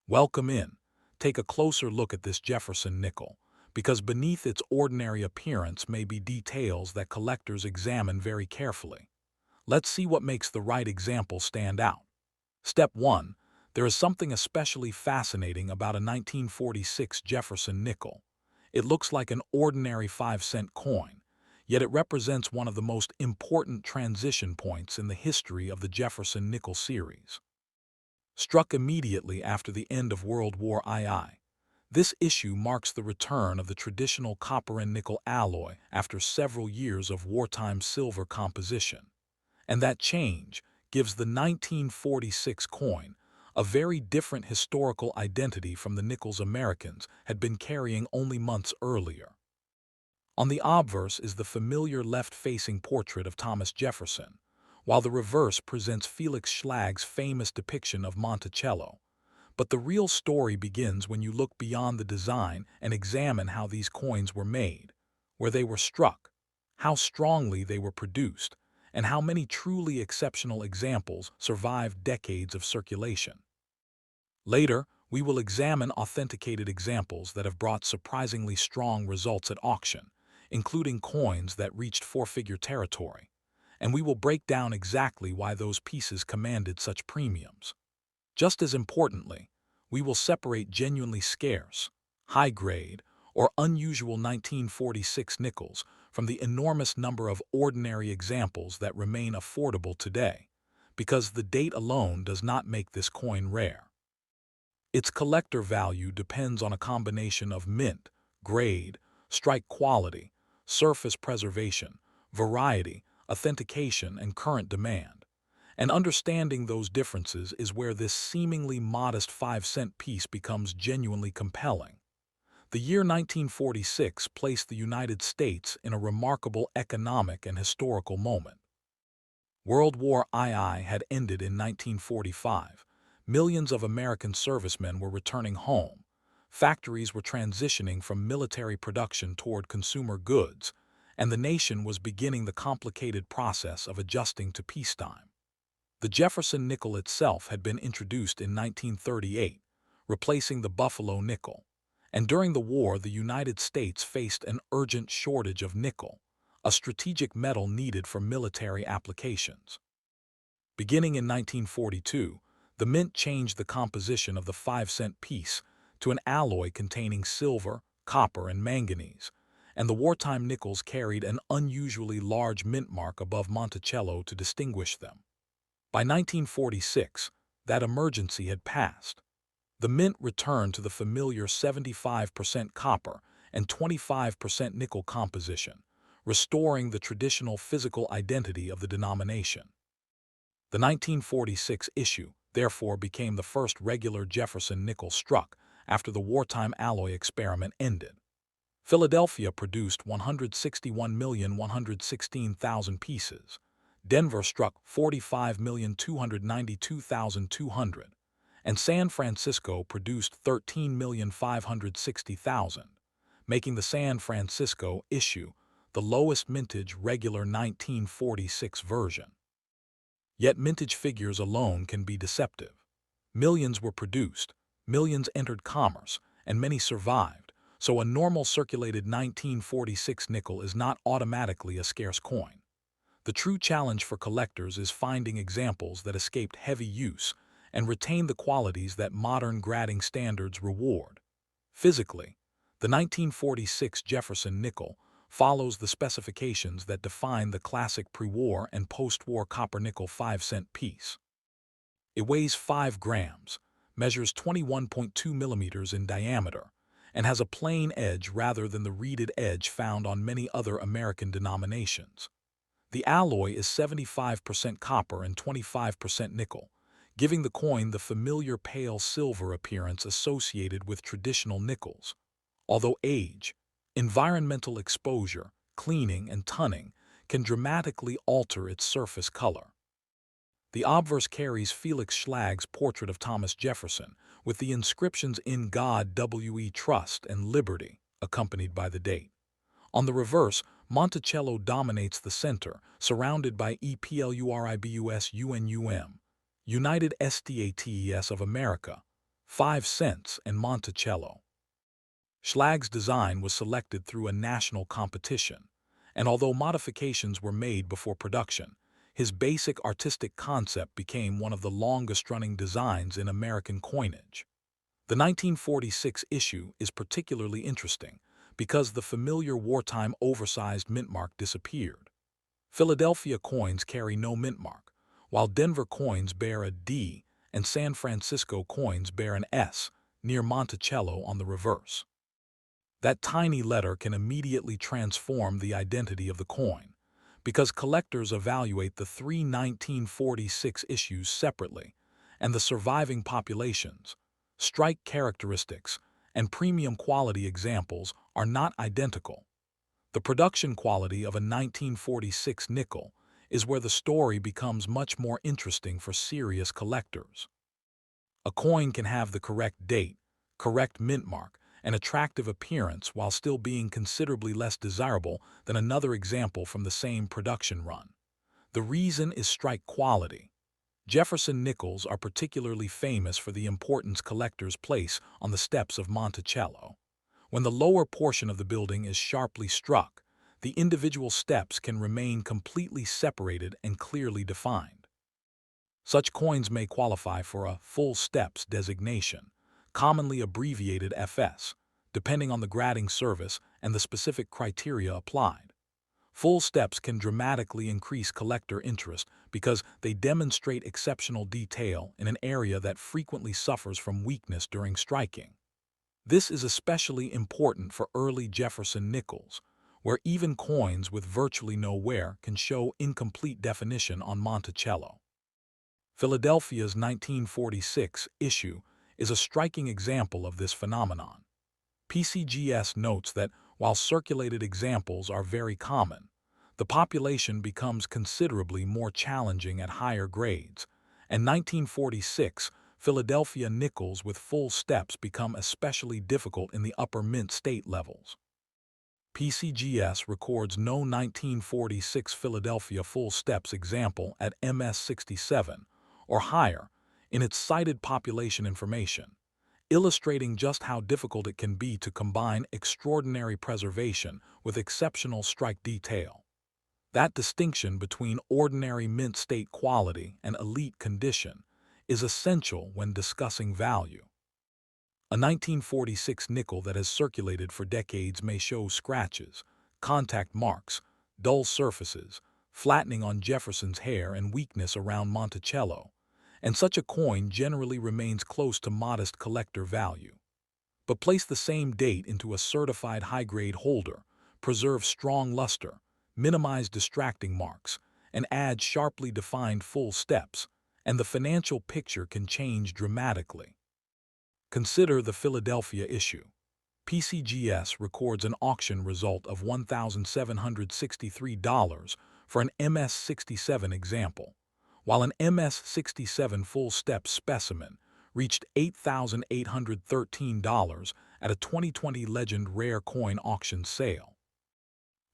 Welcome in. Take a closer look at this Jefferson nickel, because beneath its ordinary appearance may be details that collectors examine very carefully. Let's see what makes the right example stand out. Step 1. There is something especially fascinating about a 1946 Jefferson nickel. It looks like an ordinary 5-cent coin, yet it represents one of the most important transition points in the history of the Jefferson nickel series. Struck immediately after the end of World War II, this issue marks the return of the traditional copper and nickel alloy after several years of wartime silver composition. And that change gives the 1946 coin a very different historical identity from the nickels Americans had been carrying only months earlier. On the obverse is the familiar left-facing portrait of Thomas Jefferson, while the reverse presents Felix Schlag's famous depiction of Monticello. But the real story begins when you look beyond the design and examine how these coins were made, where they were struck, how strongly they were produced, and how many truly exceptional examples survived decades of circulation. Later, we will examine authenticated examples that have brought surprisingly strong results at auction, including coins that reached four-figure territory, and we will break down exactly why those pieces commanded such premiums. Just as importantly, we will separate genuinely scarce, high-grade, or unusual 1946 nickels from the enormous number of ordinary examples that remain affordable today, because the date alone does not make this coin rare. Its collector value depends on a combination of mint, grade, strike quality, surface preservation, variety, authentication, and current demand. And understanding those differences is where this seemingly modest 5-cent piece becomes genuinely compelling. The year 1946 placed the United States in a remarkable economic and historical moment. World War II had ended in 1945. Millions of American servicemen were returning home. Factories were transitioning from military production toward consumer goods, and the nation was beginning the complicated process of adjusting to peacetime. The Jefferson nickel itself had been introduced in 1938, replacing the Buffalo nickel, and during the war the United States faced an urgent shortage of nickel, a strategic metal needed for military applications. Beginning in 1942, the mint changed the composition of the 5-cent piece to an alloy containing silver, copper, and manganese, and the wartime nickels carried an unusually large mint mark above Monticello to distinguish them. By 1946, that emergency had passed. The mint returned to the familiar 75% copper and 25% nickel composition, restoring the traditional physical identity of the denomination. The 1946 issue, therefore, became the first regular Jefferson nickel struck after the wartime alloy experiment ended. Philadelphia produced 161,116,000 pieces. Denver struck 45,292,200, and San Francisco produced 13,560,000, making the San Francisco issue the lowest mintage regular 1946 version. Yet mintage figures alone can be deceptive. Millions were produced, millions entered commerce, and many survived, so a normal circulated 1946 nickel is not automatically a scarce coin. The true challenge for collectors is finding examples that escaped heavy use and retain the qualities that modern grading standards reward. Physically, the 1946 Jefferson nickel follows the specifications that define the classic pre-war and post-war copper-nickel 5-cent piece. It weighs 5 grams, measures 21.2 millimeters in diameter, and has a plain edge rather than the reeded edge found on many other American denominations. The alloy is 75% copper and 25% nickel, giving the coin the familiar pale silver appearance associated with traditional nickels. Although age, environmental exposure, cleaning, and tunning can dramatically alter its surface color. The obverse carries Felix Schlag's portrait of Thomas Jefferson, with the inscriptions "In God We Trust" and "Liberty," accompanied by the date. On the reverse, Monticello dominates the center, surrounded by EPLURIBUS UNUM, United States of America, 5 cents, and Monticello. Schlag's design was selected through a national competition, and although modifications were made before production, his basic artistic concept became one of the longest-running designs in American coinage. The 1946 issue is particularly interesting because the familiar wartime oversized mint mark disappeared. Philadelphia coins carry no mint mark, while Denver coins bear a D and San Francisco coins bear an S near Monticello on the reverse. That tiny letter can immediately transform the identity of the coin, because collectors evaluate the three 1946 issues separately, and the surviving populations, strike characteristics, and premium quality examples are not identical. The production quality of a 1946 nickel is where the story becomes much more interesting for serious collectors. A coin can have the correct date, correct mint mark, and attractive appearance while still being considerably less desirable than another example from the same production run. The reason is strike quality. Jefferson nickels are particularly famous for the importance collectors place on the steps of Monticello. When the lower portion of the building is sharply struck, the individual steps can remain completely separated and clearly defined. Such coins may qualify for a full steps designation, commonly abbreviated FS, depending on the grading service and the specific criteria applied. Full steps can dramatically increase collector interest because they demonstrate exceptional detail in an area that frequently suffers from weakness during striking. This is especially important for early Jefferson nickels, where even coins with virtually no wear can show incomplete definition on Monticello. Philadelphia's 1946 issue is a striking example of this phenomenon. PCGS notes that while circulated examples are very common, the population becomes considerably more challenging at higher grades, and 1946 Philadelphia nickels with full steps become especially difficult in the upper mint state levels. PCGS records no 1946 Philadelphia full steps example at MS67 or higher in its cited population information, illustrating just how difficult it can be to combine extraordinary preservation with exceptional strike detail. That distinction between ordinary mint state quality and elite condition is essential when discussing value. A 1946 nickel that has circulated for decades may show scratches, contact marks, dull surfaces, flattening on Jefferson's hair, and weakness around Monticello, and such a coin generally remains close to modest collector value. But place the same date into a certified high-grade holder, preserve strong luster, minimize distracting marks, and add sharply defined full steps, and the financial picture can change dramatically. Consider the Philadelphia issue. PCGS records an auction result of $1,763 for an MS67 example, while an MS67 full-step specimen reached $8,813 at a 2020 Legend Rare Coin auction sale.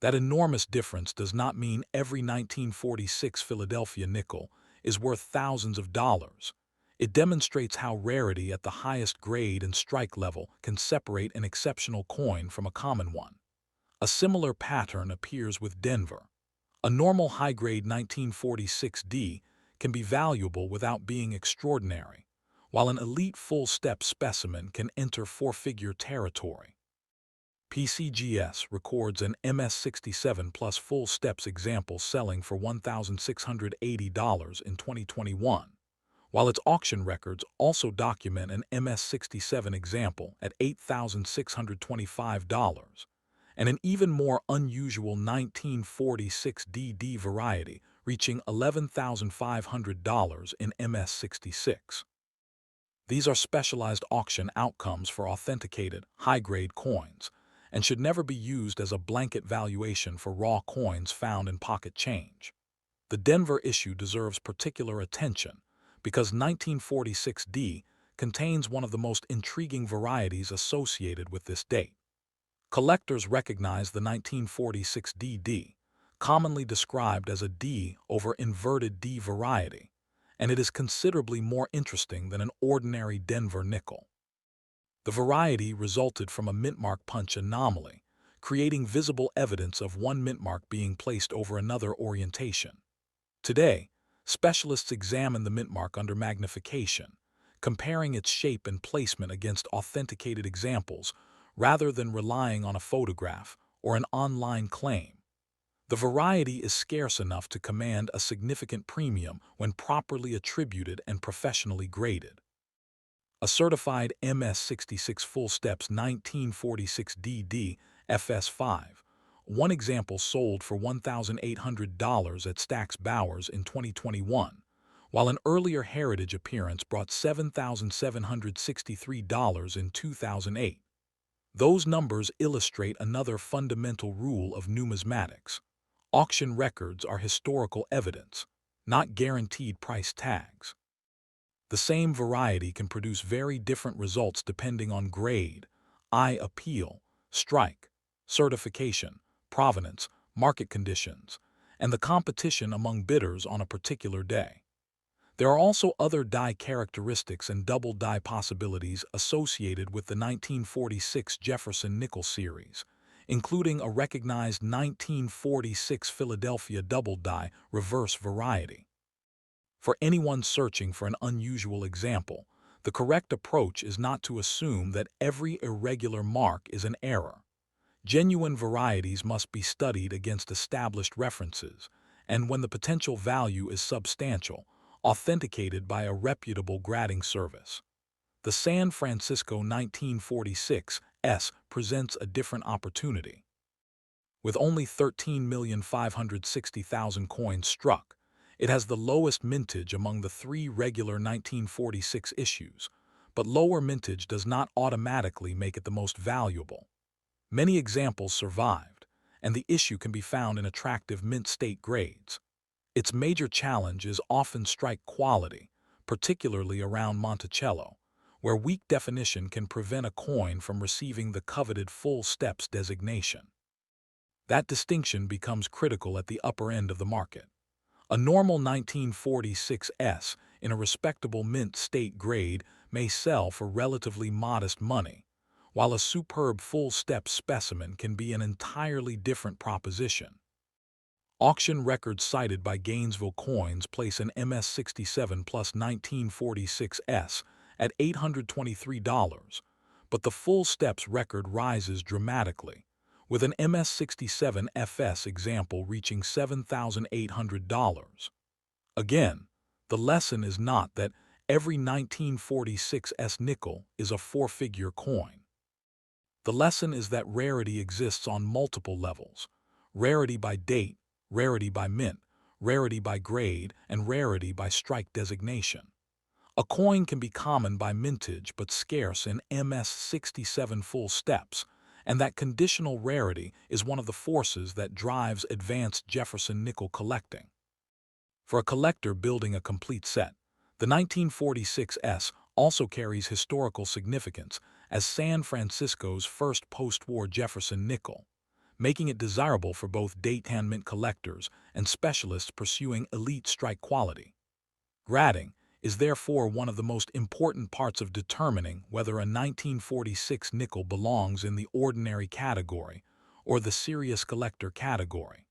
That enormous difference does not mean every 1946 Philadelphia nickel is worth thousands of dollars. It demonstrates how rarity at the highest grade and strike level can separate an exceptional coin from a common one. A similar pattern appears with Denver. A normal high-grade 1946D can be valuable without being extraordinary, while an elite full-step specimen can enter four-figure territory. PCGS records an MS67 plus full steps example selling for $1,680 in 2021, while its auction records also document an MS67 example at $8,625, and an even more unusual 1946 DD variety reaching $11,500 in MS66. These are specialized auction outcomes for authenticated, high-grade coins, and should never be used as a blanket valuation for raw coins found in pocket change. The Denver issue deserves particular attention because 1946D contains one of the most intriguing varieties associated with this date. Collectors recognize the 1946 DD, commonly described as a D over inverted D variety, and it is considerably more interesting than an ordinary Denver nickel. The variety resulted from a mint mark punch anomaly, creating visible evidence of one mint mark being placed over another orientation. Today, specialists examine the mint mark under magnification, comparing its shape and placement against authenticated examples rather than relying on a photograph or an online claim. The variety is scarce enough to command a significant premium when properly attributed and professionally graded. A certified MS66 Full Steps 1946DD FS5. One example sold for $1,800 at Stack's Bowers in 2021, while an earlier heritage appearance brought $7,763 in 2008. Those numbers illustrate another fundamental rule of numismatics. Auction records are historical evidence, not guaranteed price tags. The same variety can produce very different results depending on grade, eye appeal, strike, certification, provenance, market conditions, and the competition among bidders on a particular day. There are also other die characteristics and double die possibilities associated with the 1946 Jefferson Nickel series, including a recognized 1946 Philadelphia double die reverse variety. For anyone searching for an unusual example, the correct approach is not to assume that every irregular mark is an error. Genuine varieties must be studied against established references, and when the potential value is substantial, authenticated by a reputable grading service. The San Francisco 1946 S presents a different opportunity. With only 13,560,000 coins struck, it has the lowest mintage among the three regular 1946 issues, but lower mintage does not automatically make it the most valuable. Many examples survived, and the issue can be found in attractive mint state grades. Its major challenge is often strike quality, particularly around Monticello, where weak definition can prevent a coin from receiving the coveted full steps designation. That distinction becomes critical at the upper end of the market. A normal 1946 S in a respectable mint state grade may sell for relatively modest money, while a superb full step specimen can be an entirely different proposition. Auction records cited by Gainesville Coins place an MS67 plus 1946 S at $823, but the full steps record rises dramatically, with an MS67 FS example reaching $7,800. Again, the lesson is not that every 1946 S nickel is a four-figure coin. The lesson is that rarity exists on multiple levels: rarity by date, rarity by mint, rarity by grade, and rarity by strike designation. A coin can be common by mintage but scarce in MS67 full steps, and that conditional rarity is one of the forces that drives advanced Jefferson nickel collecting. For a collector building a complete set, the 1946 S also carries historical significance as San Francisco's first post-war Jefferson nickel, making it desirable for both date-hand mint collectors and specialists pursuing elite strike quality. Grading is therefore one of the most important parts of determining whether a 1946 nickel belongs in the ordinary category or the serious collector category.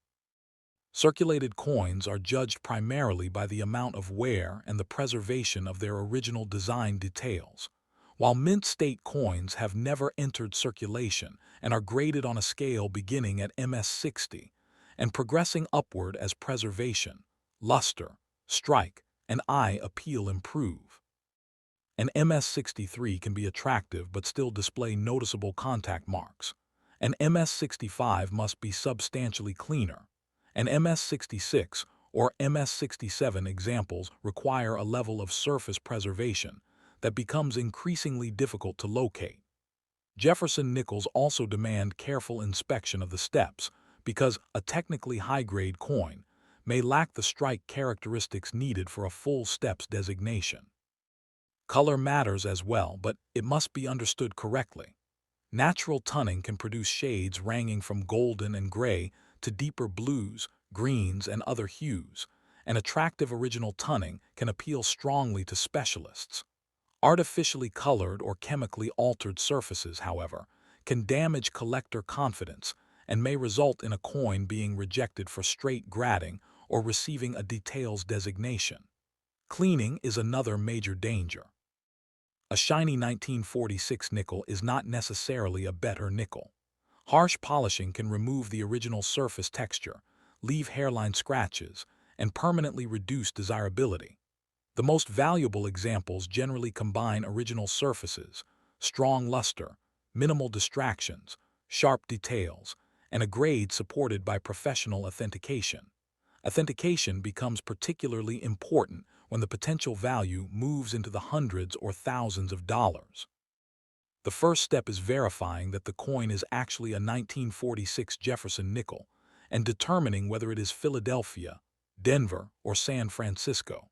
Circulated coins are judged primarily by the amount of wear and the preservation of their original design details, while mint state coins have never entered circulation and are graded on a scale beginning at MS60 and progressing upward as preservation, luster, strike, and eye appeal improve. An MS63 can be attractive but still display noticeable contact marks. An MS65 must be substantially cleaner. An MS66 or MS67 examples require a level of surface preservation that becomes increasingly difficult to locate. Jefferson nickels also demand careful inspection of the steps because a technically high-grade coin may lack the strike characteristics needed for a full steps designation. Color matters as well, but it must be understood correctly. Natural tunning can produce shades ranging from golden and gray to deeper blues, greens, and other hues, and attractive original tunning can appeal strongly to specialists. Artificially colored or chemically altered surfaces, however, can damage collector confidence and may result in a coin being rejected for straight grading or receiving a details designation. Cleaning is another major danger. A shiny 1946 nickel is not necessarily a better nickel. Harsh polishing can remove the original surface texture, leave hairline scratches, and permanently reduce desirability. The most valuable examples generally combine original surfaces, strong luster, minimal distractions, sharp details, and a grade supported by professional authentication. Authentication becomes particularly important when the potential value moves into the hundreds or thousands of dollars. The first step is verifying that the coin is actually a 1946 Jefferson nickel and determining whether it is Philadelphia, Denver, or San Francisco.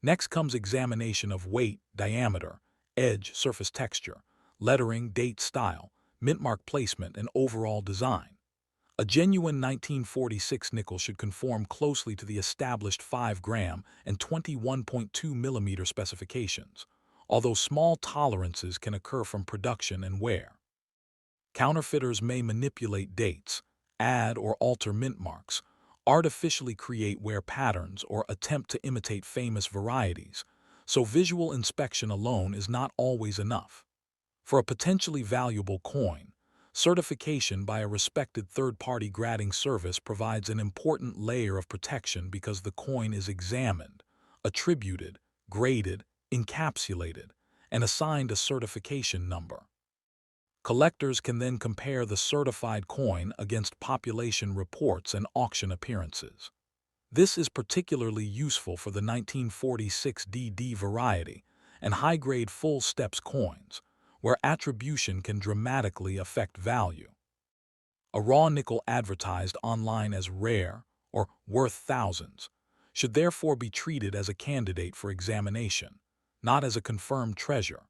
Next comes examination of weight, diameter, edge, surface texture, lettering, date, style, mint mark placement, and overall design. A genuine 1946 nickel should conform closely to the established 5-gram and 21.2 millimeter specifications, although small tolerances can occur from production and wear. Counterfeiters may manipulate dates, add or alter mint marks, artificially create wear patterns, or attempt to imitate famous varieties, so visual inspection alone is not always enough. For a potentially valuable coin, certification by a respected third-party grading service provides an important layer of protection because the coin is examined, attributed, graded, encapsulated, and assigned a certification number. Collectors can then compare the certified coin against population reports and auction appearances. This is particularly useful for the 1946 DD variety and high-grade full steps coins, where attribution can dramatically affect value. A raw nickel advertised online as rare or worth thousands should therefore be treated as a candidate for examination, not as a confirmed treasure.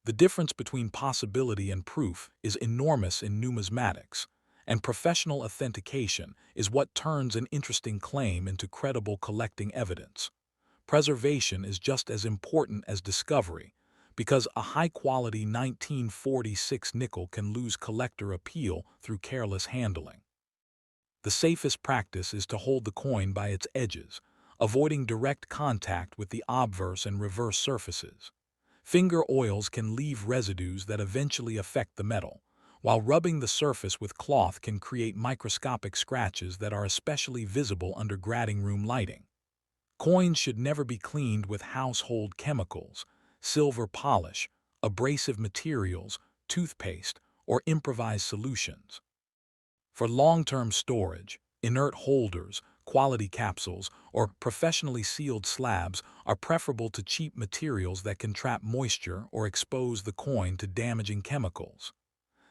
The difference between possibility and proof is enormous in numismatics, and professional authentication is what turns an interesting claim into credible collecting evidence. Preservation is just as important as discovery, because a high-quality 1946 nickel can lose collector appeal through careless handling. The safest practice is to hold the coin by its edges, avoiding direct contact with the obverse and reverse surfaces. Finger oils can leave residues that eventually affect the metal, while rubbing the surface with cloth can create microscopic scratches that are especially visible under grading room lighting. Coins should never be cleaned with household chemicals, silver polish, abrasive materials, toothpaste, or improvised solutions. For long-term storage, inert holders, quality capsules, or professionally sealed slabs are preferable to cheap materials that can trap moisture or expose the coin to damaging chemicals.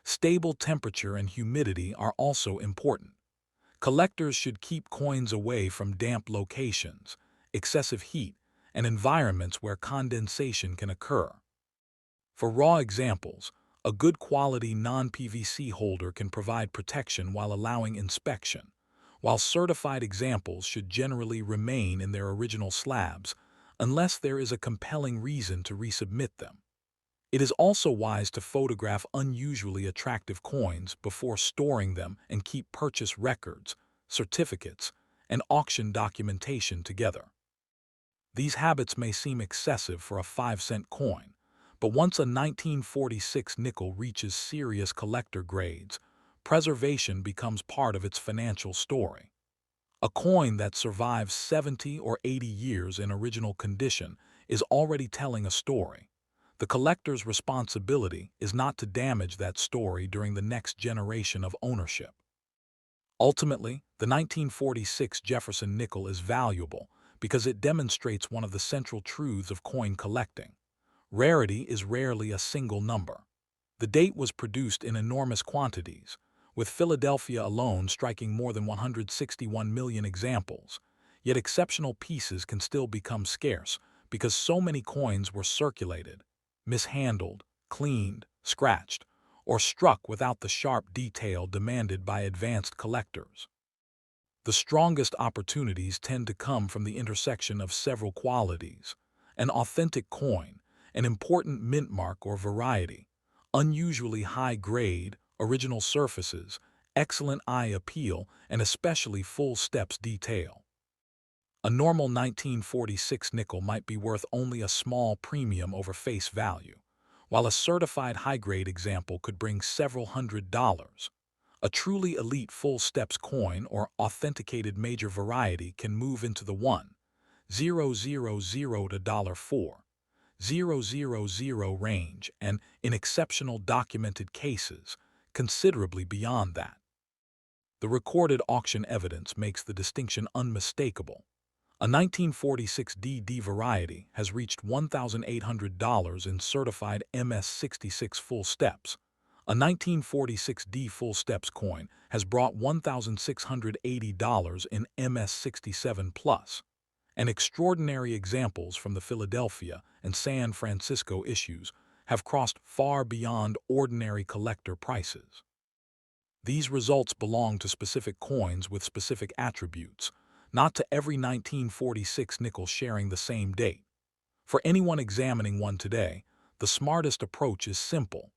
Stable temperature and humidity are also important. Collectors should keep coins away from damp locations, excessive heat, and environments where condensation can occur. For raw examples, a good quality non-PVC holder can provide protection while allowing inspection, while certified examples should generally remain in their original slabs unless there is a compelling reason to resubmit them. It is also wise to photograph unusually attractive coins before storing them and keep purchase records, certificates, and auction documentation together. These habits may seem excessive for a 5-cent coin, but once a 1946 nickel reaches serious collector grades, preservation becomes part of its financial story. A coin that survives 70 or 80 years in original condition is already telling a story. The collector's responsibility is not to damage that story during the next generation of ownership. Ultimately, the 1946 Jefferson nickel is valuable because it demonstrates one of the central truths of coin collecting. Rarity is rarely a single number. The date was produced in enormous quantities, with Philadelphia alone striking more than 161 million examples, yet exceptional pieces can still become scarce because so many coins were circulated, mishandled, cleaned, scratched, or struck without the sharp detail demanded by advanced collectors. The strongest opportunities tend to come from the intersection of several qualities: an authentic coin, an important mint mark or variety, unusually high grade, original surfaces, excellent eye appeal, and especially full steps detail. A normal 1946 nickel might be worth only a small premium over face value, while a certified high-grade example could bring several $100s. A truly elite full steps coin or authenticated major variety can move into the 1,000 to $4,000 range and, in exceptional documented cases, considerably beyond that. The recorded auction evidence makes the distinction unmistakable. A 1946 DD variety has reached $1,800 in certified MS66 full steps. A 1946 D full steps coin has brought $1,680 in MS67 plus. And extraordinary examples from the Philadelphia and San Francisco issues have crossed far beyond ordinary collector prices. These results belong to specific coins with specific attributes, not to every 1946 nickel sharing the same date. For anyone examining one today, the smartest approach is simple.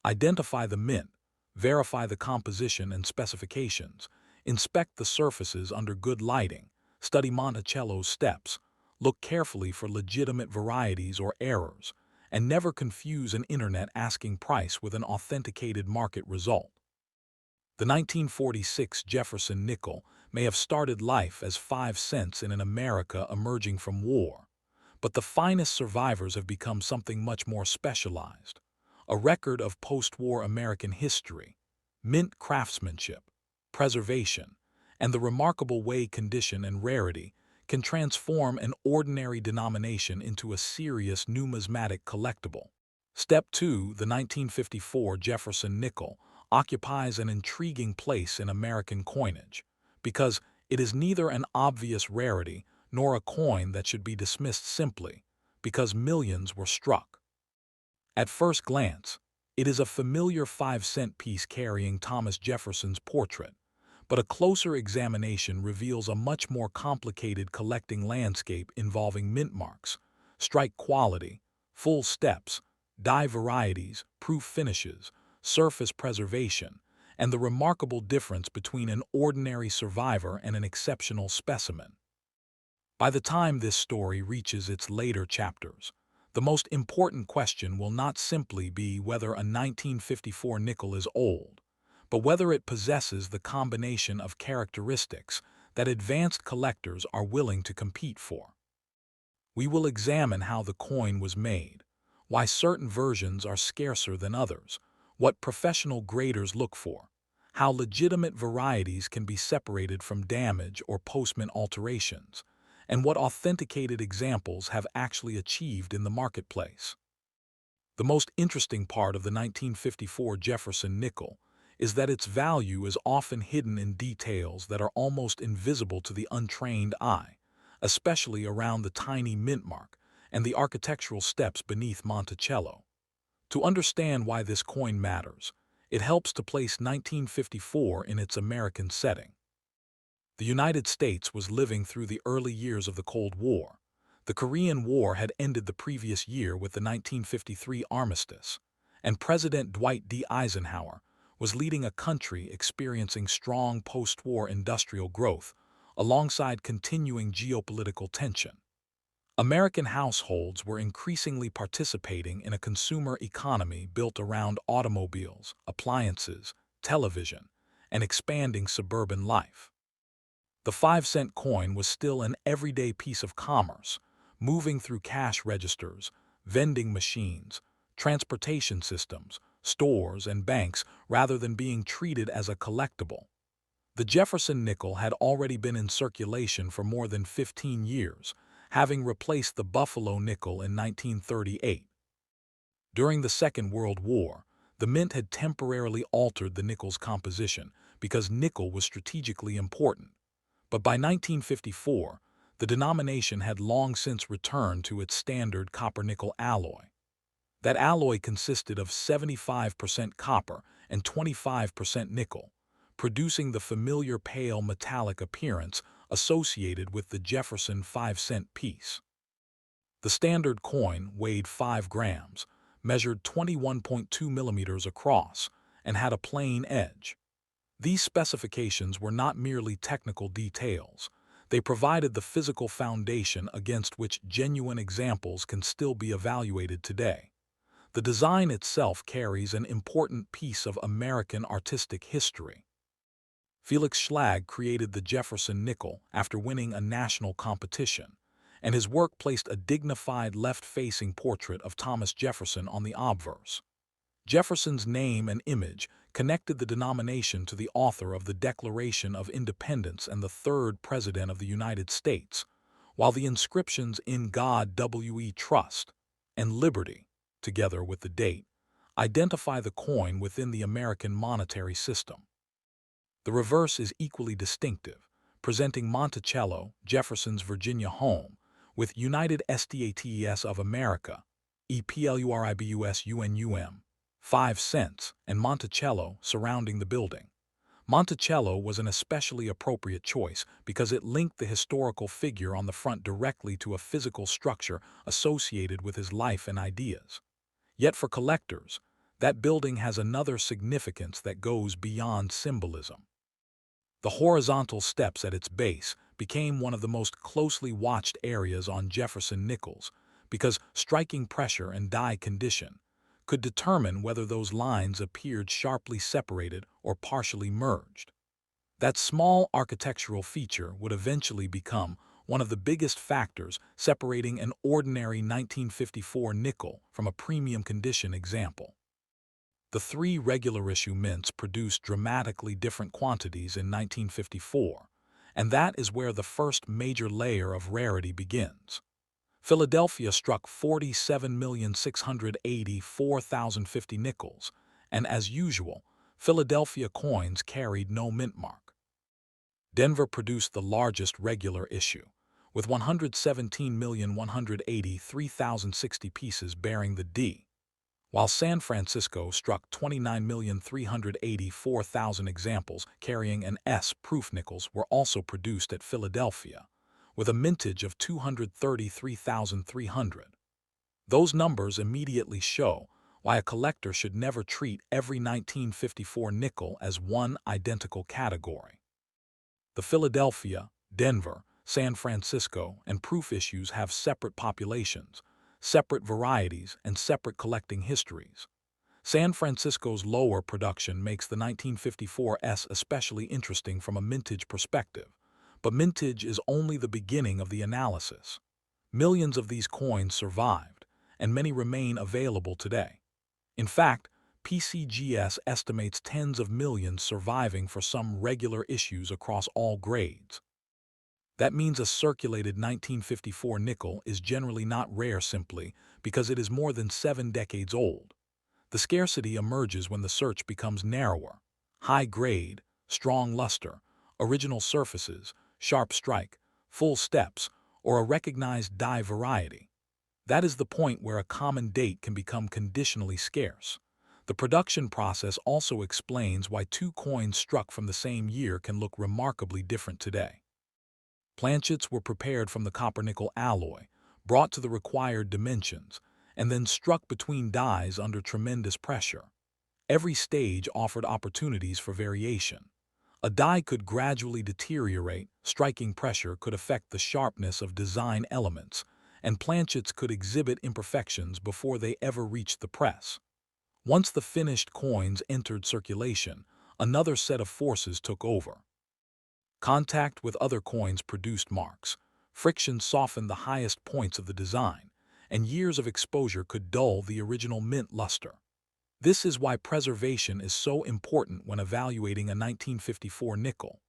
Identify the mint, verify the composition and specifications, inspect the surfaces under good lighting, study Monticello's steps, look carefully for legitimate varieties or errors, and never confuse an internet asking price with an authenticated market result. The 1946 Jefferson Nickel may have started life as 5 cents in an America emerging from war, but the finest survivors have become something much more specialized, a record of post-war American history, mint craftsmanship, preservation, and the remarkable way condition and rarity can transform an ordinary denomination into a serious numismatic collectible. Step 2. The 1954 Jefferson Nickel occupies an intriguing place in American coinage, because it is neither an obvious rarity nor a coin that should be dismissed simply because millions were struck. At first glance, it is a familiar 5-cent piece carrying Thomas Jefferson's portrait, but a closer examination reveals a much more complicated collecting landscape involving mint marks, strike quality, full steps, die varieties, proof finishes, surface preservation, and the remarkable difference between an ordinary survivor and an exceptional specimen. By the time this story reaches its later chapters, the most important question will not simply be whether a 1954 nickel is old, but whether it possesses the combination of characteristics that advanced collectors are willing to compete for. We will examine how the coin was made, why certain versions are scarcer than others, what professional graders look for, how legitimate varieties can be separated from damage or postmint alterations, and what authenticated examples have actually achieved in the marketplace. The most interesting part of the 1954 Jefferson Nickel is that its value is often hidden in details that are almost invisible to the untrained eye, especially around the tiny mint mark and the architectural steps beneath Monticello. To understand why this coin matters, it helps to place 1954 in its American setting. The United States was living through the early years of the Cold War. The Korean War had ended the previous year with the 1953 armistice, and President Dwight D. Eisenhower was leading a country experiencing strong post-war industrial growth alongside continuing geopolitical tension. American households were increasingly participating in a consumer economy built around automobiles, appliances, television, and expanding suburban life. The 5-cent coin was still an everyday piece of commerce, moving through cash registers, vending machines, transportation systems, stores, and banks rather than being treated as a collectible. The Jefferson nickel had already been in circulation for more than 15 years, having replaced the Buffalo nickel in 1938. During the Second World War, the mint had temporarily altered the nickel's composition because nickel was strategically important. But by 1954, the denomination had long since returned to its standard copper-nickel alloy. That alloy consisted of 75% copper and 25% nickel, producing the familiar pale metallic appearance associated with the Jefferson 5-cent piece. The standard coin weighed 5 grams, measured 21.2 millimeters across, and had a plain edge. These specifications were not merely technical details. They provided the physical foundation against which genuine examples can still be evaluated today. The design itself carries an important piece of American artistic history. Felix Schlag created the Jefferson Nickel after winning a national competition, and his work placed a dignified left-facing portrait of Thomas Jefferson on the obverse. Jefferson's name and image connected the denomination to the author of the Declaration of Independence and the third President of the United States, while the inscriptions "In God We Trust" and "Liberty," together with the date, identify the coin within the American monetary system. The reverse is equally distinctive, presenting Monticello, Jefferson's Virginia home, with United States of America, EPLURIBUSUNUM, 5 cents, and Monticello surrounding the building. Monticello was an especially appropriate choice because it linked the historical figure on the front directly to a physical structure associated with his life and ideas. Yet for collectors, that building has another significance that goes beyond symbolism. The horizontal steps at its base became one of the most closely watched areas on Jefferson nickels because striking pressure and die condition could determine whether those lines appeared sharply separated or partially merged. That small architectural feature would eventually become one of the biggest factors separating an ordinary 1954 nickel from a premium condition example. The 3 regular-issue mints produced dramatically different quantities in 1954, and that is where the first major layer of rarity begins. Philadelphia struck 47,684,050 nickels, and as usual, Philadelphia coins carried no mint mark. Denver produced the largest regular issue, with 117,183,060 pieces bearing the D, while San Francisco struck 29,384,000 examples carrying an S. Proof nickels were also produced at Philadelphia, with a mintage of 233,300. Those numbers immediately show why a collector should never treat every 1954 nickel as one identical category. The Philadelphia, Denver, San Francisco, and proof issues have separate populations, separate varieties, and separate collecting histories. San Francisco's lower production makes the 1954 S especially interesting from a mintage perspective, but mintage is only the beginning of the analysis. Millions of these coins survived, and many remain available today. In fact, PCGS estimates tens of millions surviving for some regular issues across all grades. That means a circulated 1954 nickel is generally not rare simply because it is more than 7 decades old. The scarcity emerges when the search becomes narrower. High grade, strong luster, original surfaces, sharp strike, full steps, or a recognized die variety. That is the point where a common date can become conditionally scarce. The production process also explains why 2 coins struck from the same year can look remarkably different today. Planchets were prepared from the copper-nickel alloy, brought to the required dimensions, and then struck between dies under tremendous pressure. Every stage offered opportunities for variation. A die could gradually deteriorate, striking pressure could affect the sharpness of design elements, and planchets could exhibit imperfections before they ever reached the press. Once the finished coins entered circulation, another set of forces took over. Contact with other coins produced marks, friction softened the highest points of the design, and years of exposure could dull the original mint luster. This is why preservation is so important when evaluating a 1954 nickel.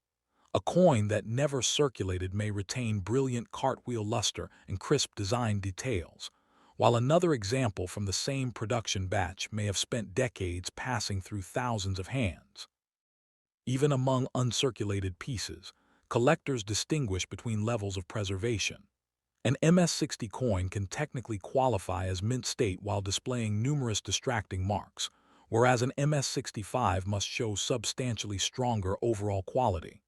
A coin that never circulated may retain brilliant cartwheel luster and crisp design details, while another example from the same production batch may have spent decades passing through thousands of hands. Even among uncirculated pieces, collectors distinguish between levels of preservation. An MS-60 coin can technically qualify as mint state while displaying numerous distracting marks, whereas an MS-65 must show substantially stronger overall quality.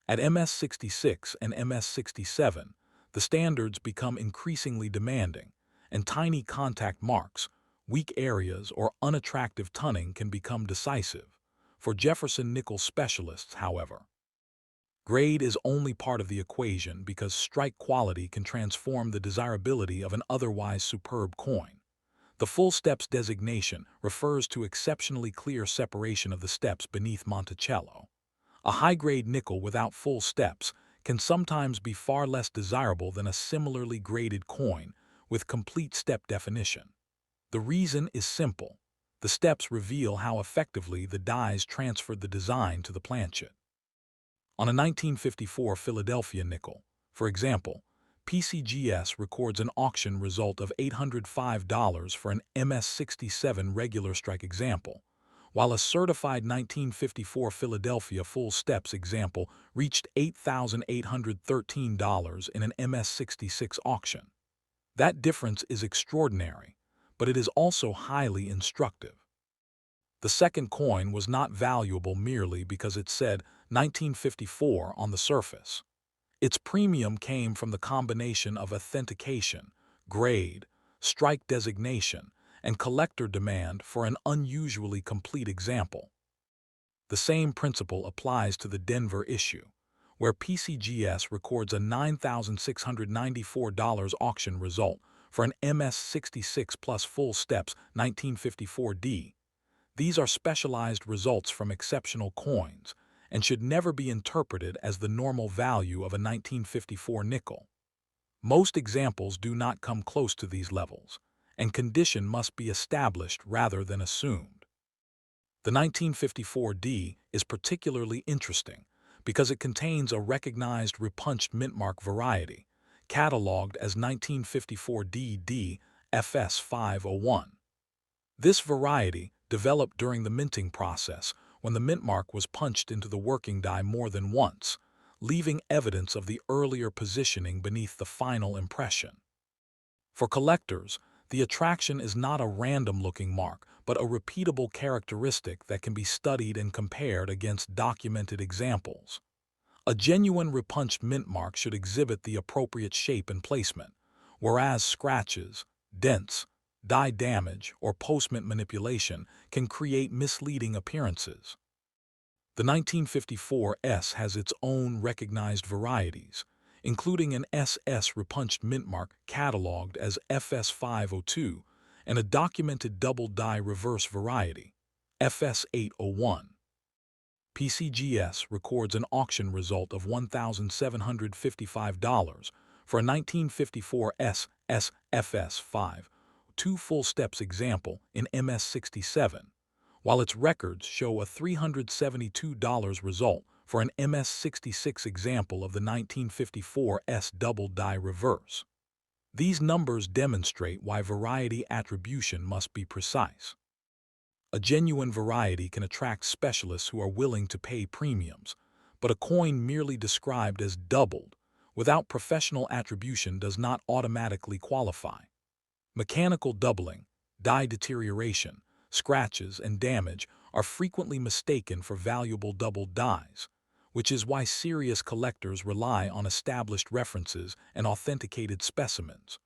At MS-66 and MS-67, the standards become increasingly demanding, and tiny contact marks, weak areas, or unattractive tunning can become decisive. For Jefferson Nickel specialists, however, grade is only part of the equation because strike quality can transform the desirability of an otherwise superb coin. The full steps designation refers to exceptionally clear separation of the steps beneath Monticello. A high-grade nickel without full steps can sometimes be far less desirable than a similarly graded coin with complete step definition. The reason is simple. The steps reveal how effectively the dies transferred the design to the planchet. On a 1954 Philadelphia nickel, for example, PCGS records an auction result of $805 for an MS-67 regular strike example, while a certified 1954 Philadelphia full steps example reached $8,813 in an MS-66 auction. That difference is extraordinary, but it is also highly instructive. The second coin was not valuable merely because it said 1954 on the surface. Its premium came from the combination of authentication, grade, strike designation, and collector demand for an unusually complete example. The same principle applies to the Denver issue, where PCGS records a $9,694 auction result for an MS-66 plus full steps 1954D. These are specialized results from exceptional coins and should never be interpreted as the normal value of a 1954 nickel. Most examples do not come close to these levels, and condition must be established rather than assumed. The 1954D is particularly interesting because it contains a recognized repunched mintmark variety, cataloged as 1954DD FS501. This variety developed during the minting process when the mintmark was punched into the working die more than once, leaving evidence of the earlier positioning beneath the final impression. For collectors, the attraction is not a random-looking mark, but a repeatable characteristic that can be studied and compared against documented examples. A genuine repunched mintmark should exhibit the appropriate shape and placement, whereas scratches, dents, die damage, or post-mint manipulation can create misleading appearances. The 1954 S has its own recognized varieties, including an SS repunched mintmark cataloged as FS502 and a documented double die reverse variety, FS801. PCGS records an auction result of $1,755 for a 1954 SS FS5 2 full steps example in MS-67, while its records show a $372 result for an MS-66 example of the 1954 S double die reverse. These numbers demonstrate why variety attribution must be precise. A genuine variety can attract specialists who are willing to pay premiums, but a coin merely described as doubled without professional attribution does not automatically qualify. Mechanical doubling, die deterioration, scratches, and damage are frequently mistaken for valuable doubled dies, which is why serious collectors rely on established references and authenticated specimens.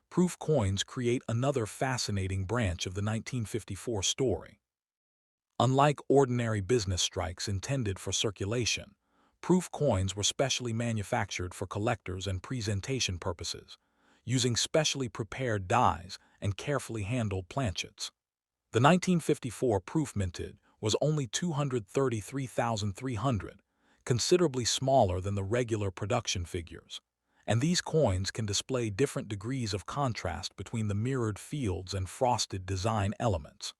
Proof coins create another fascinating branch of the 1954 story. Unlike ordinary business strikes intended for circulation, proof coins were specially manufactured for collectors and presentation purposes, using specially prepared dies and carefully handled planchets. The 1954 proof minted was only 233,300, considerably smaller than the regular production figures, and these coins can display different degrees of contrast between the mirrored fields and frosted design elements.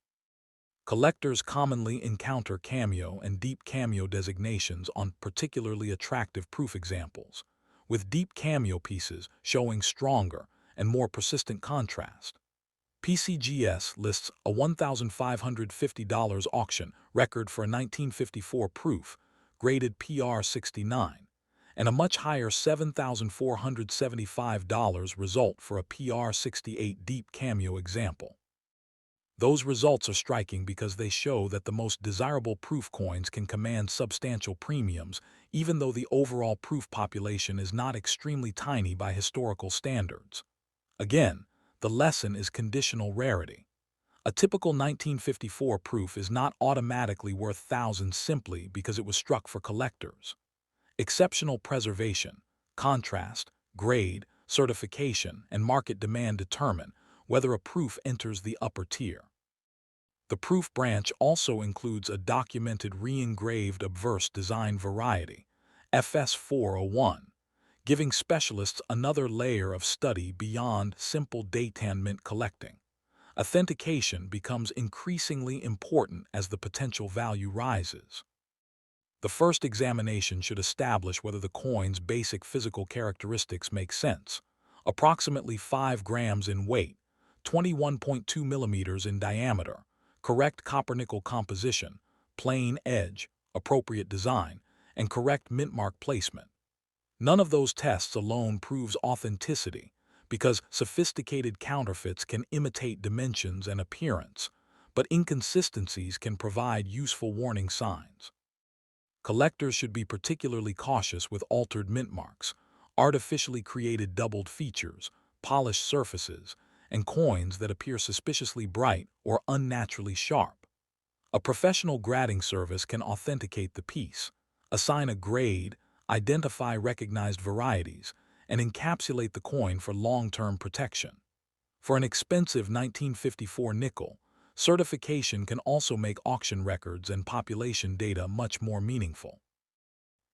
Collectors commonly encounter cameo and deep cameo designations on particularly attractive proof examples, with deep cameo pieces showing stronger and more persistent contrast. PCGS lists a $1,550 auction record for a 1954 proof, graded PR69, and a much higher $7,475 result for a PR68 deep cameo example. Those results are striking because they show that the most desirable proof coins can command substantial premiums, even though the overall proof population is not extremely tiny by historical standards. Again, the lesson is conditional rarity. A typical 1954 proof is not automatically worth thousands simply because it was struck for collectors. Exceptional preservation, contrast, grade, certification, and market demand determine whether a proof enters the upper tier. The proof branch also includes a documented re-engraved obverse design variety, FS401, giving specialists another layer of study beyond simple date-and mint collecting. Authentication becomes increasingly important as the potential value rises. The first examination should establish whether the coin's basic physical characteristics make sense. Approximately 5 grams in weight, 21.2 millimeters in diameter, correct copper-nickel composition, plain edge, appropriate design, and correct mint mark placement. None of those tests alone proves authenticity, because sophisticated counterfeits can imitate dimensions and appearance, but inconsistencies can provide useful warning signs. Collectors should be particularly cautious with altered mint marks, artificially created doubled features, polished surfaces, and coins that appear suspiciously bright or unnaturally sharp. A professional grading service can authenticate the piece, assign a grade, identify recognized varieties, and encapsulate the coin for long-term protection. For an expensive 1954 nickel, certification can also make auction records and population data much more meaningful.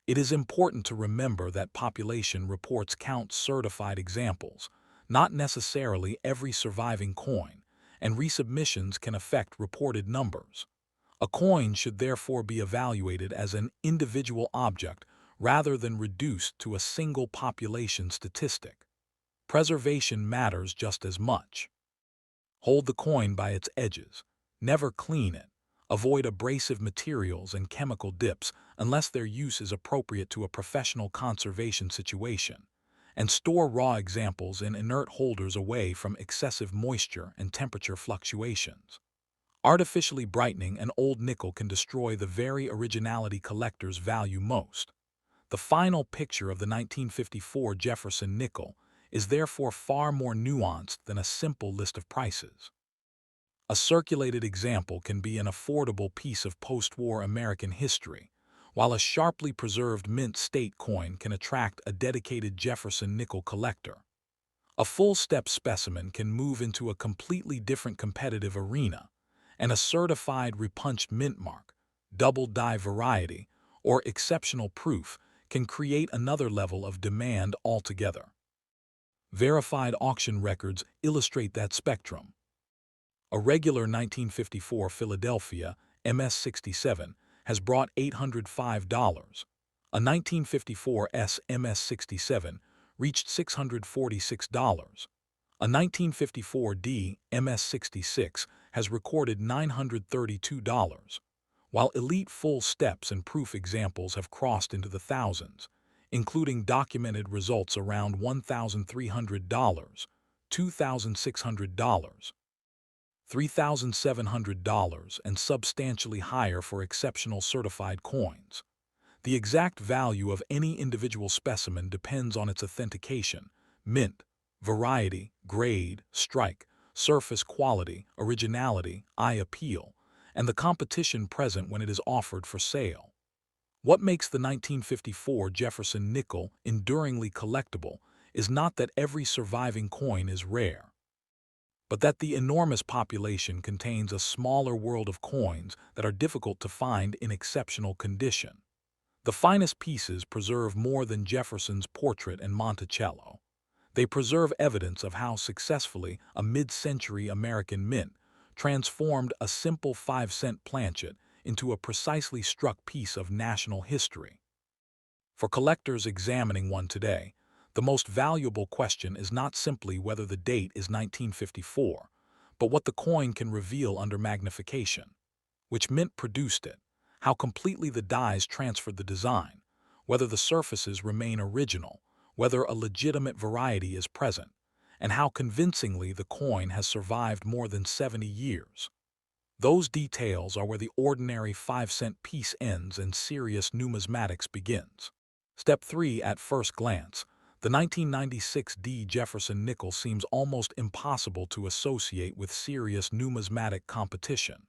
It is important to remember that population reports count certified examples, not necessarily every surviving coin, and resubmissions can affect reported numbers. A coin should therefore be evaluated as an individual object rather than reduced to a single population statistic. Preservation matters just as much. Hold the coin by its edges. Never clean it. Avoid abrasive materials and chemical dips unless their use is appropriate to a professional conservation situation. And store raw examples in inert holders away from excessive moisture and temperature fluctuations. Artificially brightening an old nickel can destroy the very originality collectors value most. The final picture of the 1954 Jefferson Nickel is therefore far more nuanced than a simple list of prices. A circulated example can be an affordable piece of post-war American history, while a sharply preserved mint state coin can attract a dedicated Jefferson Nickel collector. A full-step specimen can move into a completely different competitive arena, and a certified repunched mint mark, double die variety, or exceptional proof can create another level of demand altogether. Verified auction records illustrate that spectrum. A regular 1954 Philadelphia MS-67 has brought $805. A 1954 MS-67 reached $646. A 1954 D MS-66 has recorded $932, while elite full steps and proof examples have crossed into the thousands, including documented results around $1,300, $2,600, $3,700, and substantially higher for exceptional certified coins. The exact value of any individual specimen depends on its authentication, mint, variety, grade, strike, surface quality, originality, eye appeal, and the competition present when it is offered for sale. What makes the 1954 Jefferson Nickel enduringly collectible is not that every surviving coin is rare, but that the enormous population contains a smaller world of coins that are difficult to find in exceptional condition. The finest pieces preserve more than Jefferson's portrait and Monticello. They preserve evidence of how successfully a mid-century American mint transformed a simple 5-cent planchet into a precisely struck piece of national history. For collectors examining one today, the most valuable question is not simply whether the date is 1954, but what the coin can reveal under magnification. Which mint produced it, how completely the dies transferred the design, whether the surfaces remain original, whether a legitimate variety is present, and how convincingly the coin has survived more than 70 years. Those details are where the ordinary 5-cent piece ends and serious numismatics begins. Step 3. At first glance, the 1996 Jefferson nickel seems almost impossible to associate with serious numismatic competition.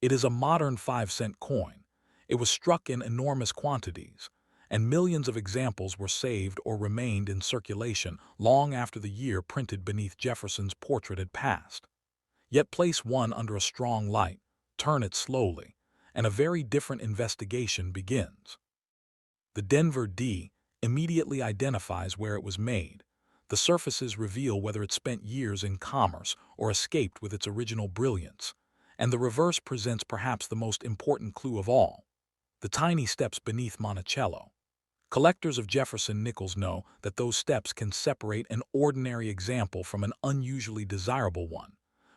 It is a modern 5-cent coin. It was struck in enormous quantities, and millions of examples were saved or remained in circulation long after the year printed beneath Jefferson's portrait had passed. Yet place one under a strong light, turn it slowly, and a very different investigation begins. The Denver D immediately identifies where it was made. The surfaces reveal whether it spent years in commerce or escaped with its original brilliance. And the reverse presents perhaps the most important clue of all: the tiny steps beneath Monticello. Collectors of Jefferson nickels know that those steps can separate an ordinary example from an unusually desirable one,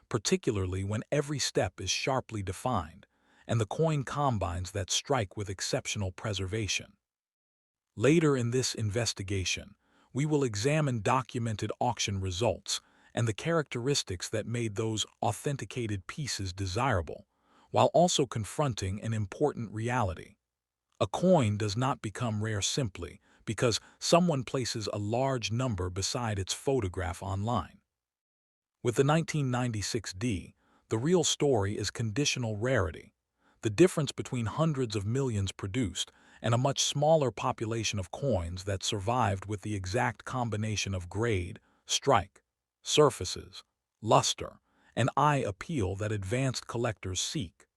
particularly when every step is sharply defined, and the coin combines that strike with exceptional preservation. Later in this investigation, we will examine documented auction results and the characteristics that made those authenticated pieces desirable, while also confronting an important reality. A coin does not become rare simply because someone places a large number beside its photograph online. With the 1996 D, the real story is conditional rarity, the difference between hundreds of millions produced and a much smaller population of coins that survived with the exact combination of grade, strike, surfaces, luster, and eye appeal that advanced collectors seek.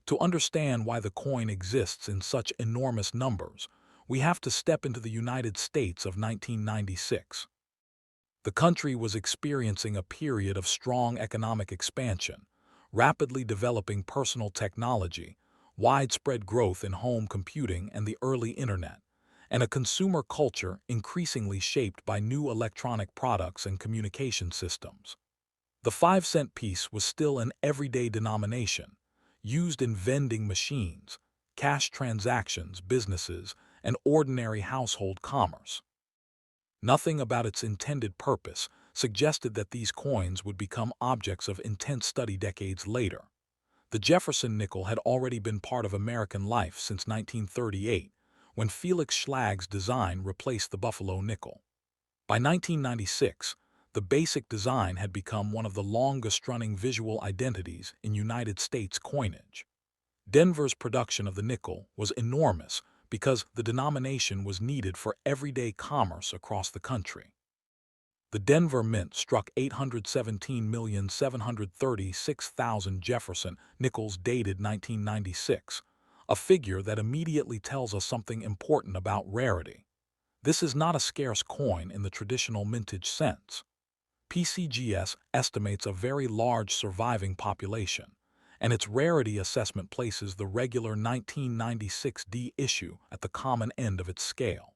To understand why the coin exists in such enormous numbers, we have to step into the United States of 1996. The country was experiencing a period of strong economic expansion, rapidly developing personal technology, widespread growth in home computing and the early internet, and a consumer culture increasingly shaped by new electronic products and communication systems. The 5-cent piece was still an everyday denomination, used in vending machines, cash transactions, businesses, and ordinary household commerce. Nothing about its intended purpose suggested that these coins would become objects of intense study decades later. The Jefferson nickel had already been part of American life since 1938, when Felix Schlage's design replaced the Buffalo nickel. By 1996, the basic design had become one of the longest-running visual identities in United States coinage. Denver's production of the nickel was enormous because the denomination was needed for everyday commerce across the country. The Denver Mint struck 817,736,000 Jefferson nickels dated 1996, a figure that immediately tells us something important about rarity. This is not a scarce coin in the traditional mintage sense. PCGS estimates a very large surviving population, and its rarity assessment places the regular 1996 D issue at the common end of its scale.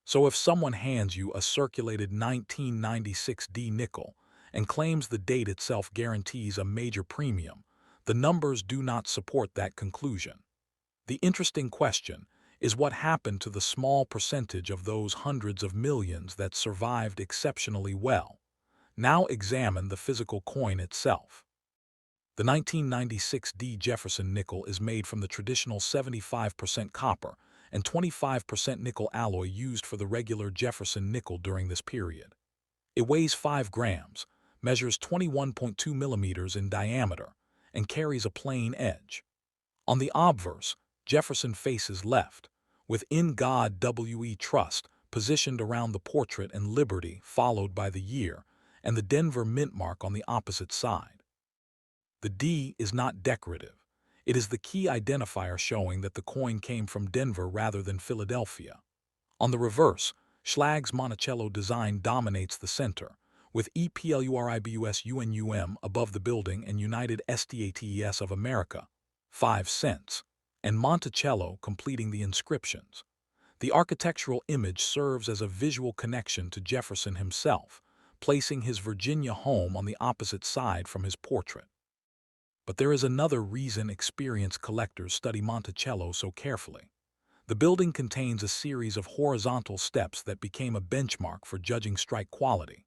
So if someone hands you a circulated 1996 D nickel and claims the date itself guarantees a major premium, the numbers do not support that conclusion. The interesting question is what happened to the small percentage of those hundreds of millions that survived exceptionally well. Now examine the physical coin itself. The 1996 D Jefferson nickel is made from the traditional 75% copper and 25% nickel alloy used for the regular Jefferson nickel during this period. It weighs 5 grams, measures 21.2 millimeters in diameter, and carries a plain edge. On the obverse, Jefferson faces left, with "In God W.E. Trust" positioned around the portrait and Liberty followed by the year, and the Denver Mint mark on the opposite side. The D is not decorative. It is the key identifier showing that the coin came from Denver rather than Philadelphia. On the reverse, Schlage's Monticello design dominates the center, with EPLURIBUSUNUM above the building and United States of America, 5 cents, and Monticello completing the inscriptions. The architectural image serves as a visual connection to Jefferson himself, placing his Virginia home on the opposite side from his portrait. But there is another reason experienced collectors study Monticello so carefully. The building contains a series of horizontal steps that became a benchmark for judging strike quality.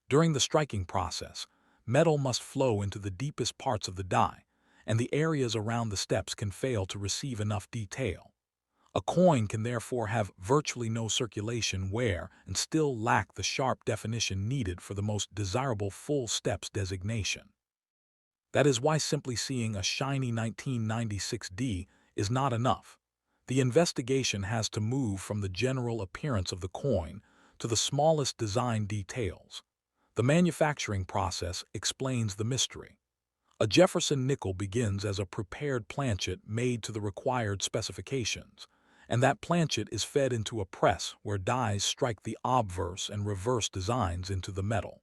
During the striking process, metal must flow into the deepest parts of the die, and the areas around the steps can fail to receive enough detail. A coin can therefore have virtually no circulation wear and still lack the sharp definition needed for the most desirable full steps designation. That is why simply seeing a shiny 1996D is not enough. The investigation has to move from the general appearance of the coin to the smallest design details. The manufacturing process explains the mystery. A Jefferson nickel begins as a prepared planchet made to the required specifications, and that planchet is fed into a press where dies strike the obverse and reverse designs into the metal.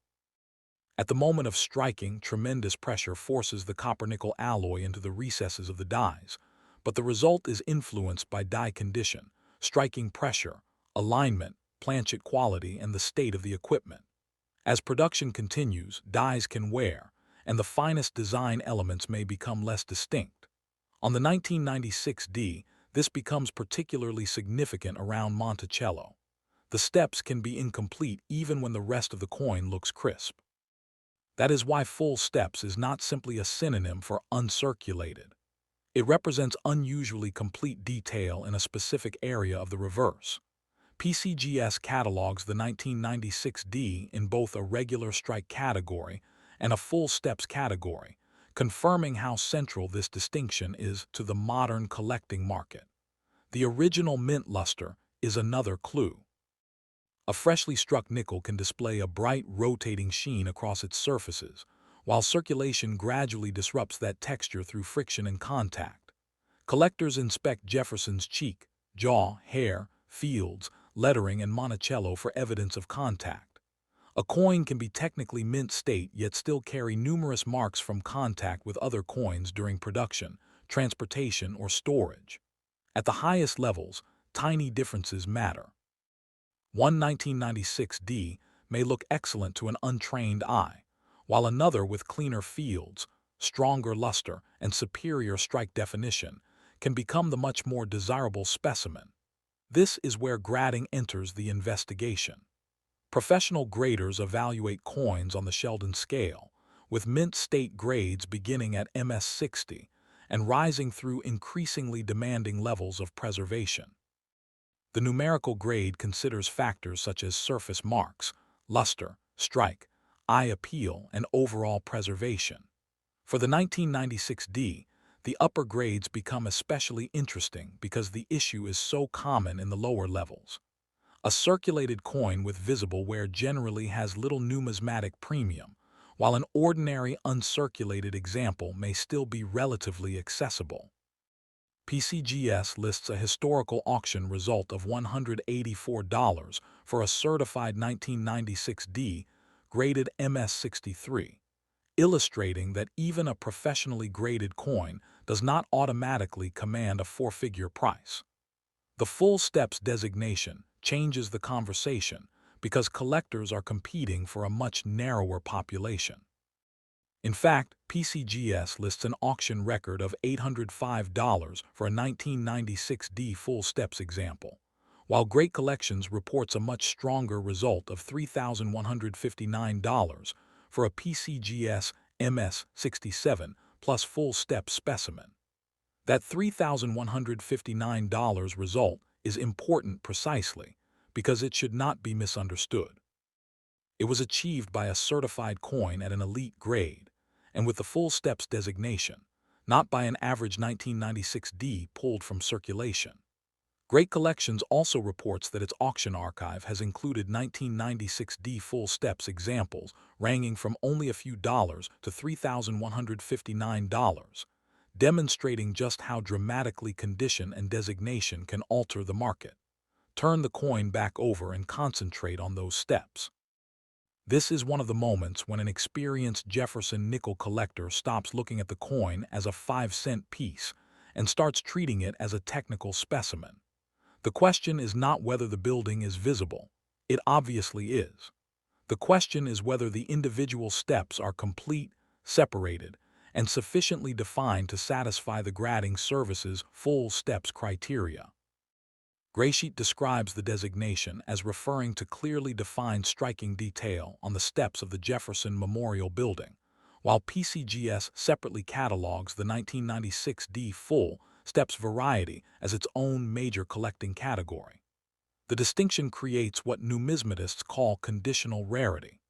At the moment of striking, tremendous pressure forces the copper-nickel alloy into the recesses of the dies, but the result is influenced by die condition, striking pressure, alignment, planchet quality, and the state of the equipment. As production continues, dies can wear, and the finest design elements may become less distinct. On the 1996D, this becomes particularly significant around Monticello. The steps can be incomplete even when the rest of the coin looks crisp. That is why full steps is not simply a synonym for uncirculated. It represents unusually complete detail in a specific area of the reverse. PCGS catalogs the 1996D in both a regular strike category and a full steps category, confirming how central this distinction is to the modern collecting market. The original mint luster is another clue. A freshly struck nickel can display a bright, rotating sheen across its surfaces, while circulation gradually disrupts that texture through friction and contact. Collectors inspect Jefferson's cheek, jaw, hair, fields, lettering, and Monticello for evidence of contact. A coin can be technically mint state yet still carry numerous marks from contact with other coins during production, transportation, or storage. At the highest levels, tiny differences matter. One 1996D may look excellent to an untrained eye, while another with cleaner fields, stronger luster, and superior strike definition can become the much more desirable specimen. This is where grading enters the investigation. Professional graders evaluate coins on the Sheldon scale, with mint state grades beginning at MS60 and rising through increasingly demanding levels of preservation. The numerical grade considers factors such as surface marks, luster, strike, eye appeal, and overall preservation. For the 1996D, the upper grades become especially interesting because the issue is so common in the lower levels. A circulated coin with visible wear generally has little numismatic premium, while an ordinary uncirculated example may still be relatively accessible. PCGS lists a historical auction result of $184 for a certified 1996D graded MS63, illustrating that even a professionally graded coin does not automatically command a four-figure price. The full steps designation changes the conversation because collectors are competing for a much narrower population. In fact, PCGS lists an auction record of $805 for a 1996D full steps example, while Great Collections reports a much stronger result of $3,159 for a PCGS MS67 plus full step specimen. That $3,159 result is important precisely because it should not be misunderstood. It was achieved by a certified coin at an elite grade, and with the full steps designation, not by an average 1996D pulled from circulation. Great Collections also reports that its auction archive has included 1996D full steps examples ranging from only a few dollars to $3,159, demonstrating just how dramatically condition and designation can alter the market. Turn the coin back over and concentrate on those steps. This is one of the moments when an experienced Jefferson nickel collector stops looking at the coin as a 5-cent piece and starts treating it as a technical specimen. The question is not whether the building is visible. It obviously is. The question is whether the individual steps are complete, separated, and sufficiently defined to satisfy the grading service's full steps criteria. Graysheet describes the designation as referring to clearly defined striking detail on the steps of the Jefferson Memorial Building, while PCGS separately catalogs the 1996D full steps variety as its own major collecting category. The distinction creates what numismatists call conditional rarity.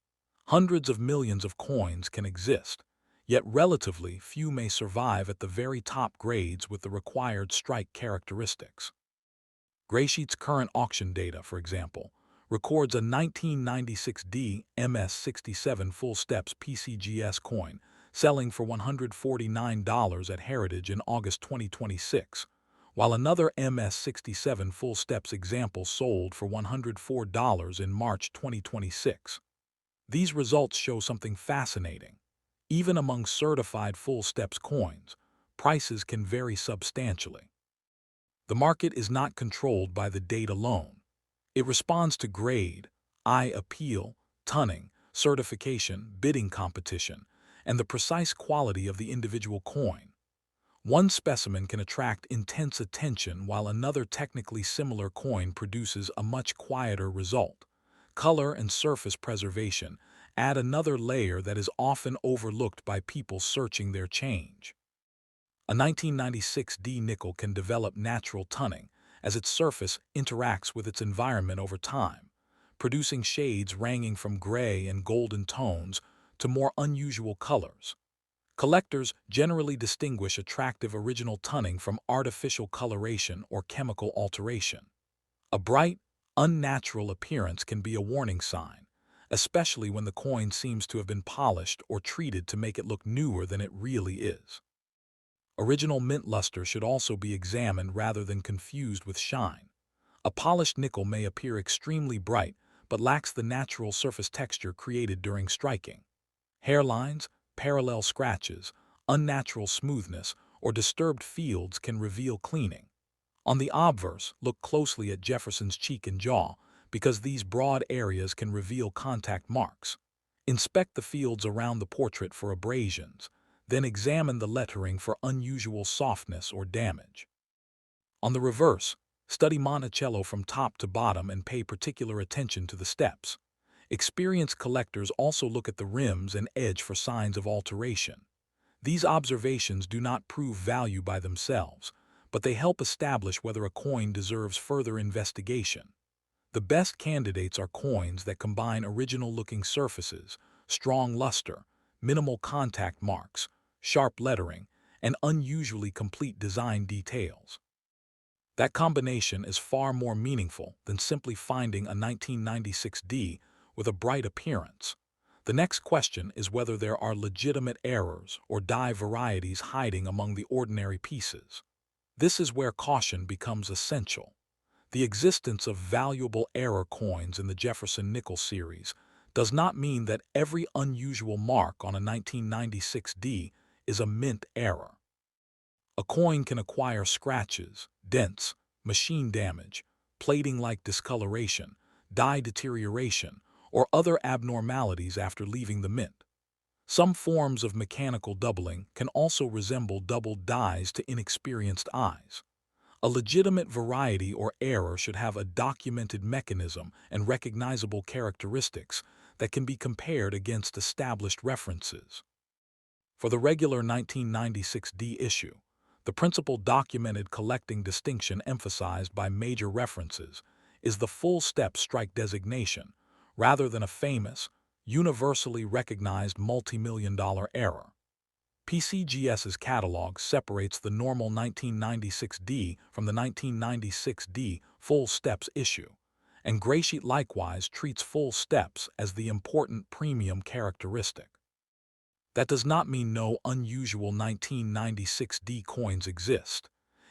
Hundreds of millions of coins can exist, yet relatively few may survive at the very top grades with the required strike characteristics. Graysheet's current auction data, for example, records a 1996D MS67 full steps PCGS coin selling for $149 at Heritage in August 2026, while another MS67 full steps example sold for $104 in March 2026. These results show something fascinating. Even among certified full steps coins, prices can vary substantially. The market is not controlled by the date alone. It responds to grade, eye appeal, tunning, certification, bidding competition, and the precise quality of the individual coin. One specimen can attract intense attention while another technically similar coin produces a much quieter result. Color and surface preservation add another layer that is often overlooked by people searching their change. A 1996D nickel can develop natural tunning as its surface interacts with its environment over time, producing shades ranging from gray and golden tones to more unusual colors. Collectors generally distinguish attractive original tunning from artificial coloration or chemical alteration. A bright, unnatural appearance can be a warning sign, especially when the coin seems to have been polished or treated to make it look newer than it really is. Original mint luster should also be examined rather than confused with shine. A polished nickel may appear extremely bright but lacks the natural surface texture created during striking. Hairlines, parallel scratches, unnatural smoothness, or disturbed fields can reveal cleaning. On the obverse, look closely at Jefferson's cheek and jaw, because these broad areas can reveal contact marks. Inspect the fields around the portrait for abrasions, then examine the lettering for unusual softness or damage. On the reverse, study Monticello from top to bottom and pay particular attention to the steps. Experienced collectors also look at the rims and edge for signs of alteration. These observations do not prove value by themselves, but they help establish whether a coin deserves further investigation. The best candidates are coins that combine original-looking surfaces, strong luster, minimal contact marks, sharp lettering, and unusually complete design details. That combination is far more meaningful than simply finding a 1996D with a bright appearance. The next question is whether there are legitimate errors or die varieties hiding among the ordinary pieces. This is where caution becomes essential. The existence of valuable error coins in the Jefferson Nickel series does not mean that every unusual mark on a 1996D is a mint error. A coin can acquire scratches, dents, machine damage, plating-like discoloration, die deterioration, or other abnormalities after leaving the mint. Some forms of mechanical doubling can also resemble doubled dies to inexperienced eyes. A legitimate variety or error should have a documented mechanism and recognizable characteristics that can be compared against established references. For the regular 1996D issue, the principal documented collecting distinction emphasized by major references is the full step strike designation, rather than a famous, universally recognized multi-million-dollar error. PCGS's catalog separates the normal 1996D from the 1996D full steps issue, and Graysheet likewise treats full steps as the important premium characteristic. That does not mean no unusual 1996D coins exist.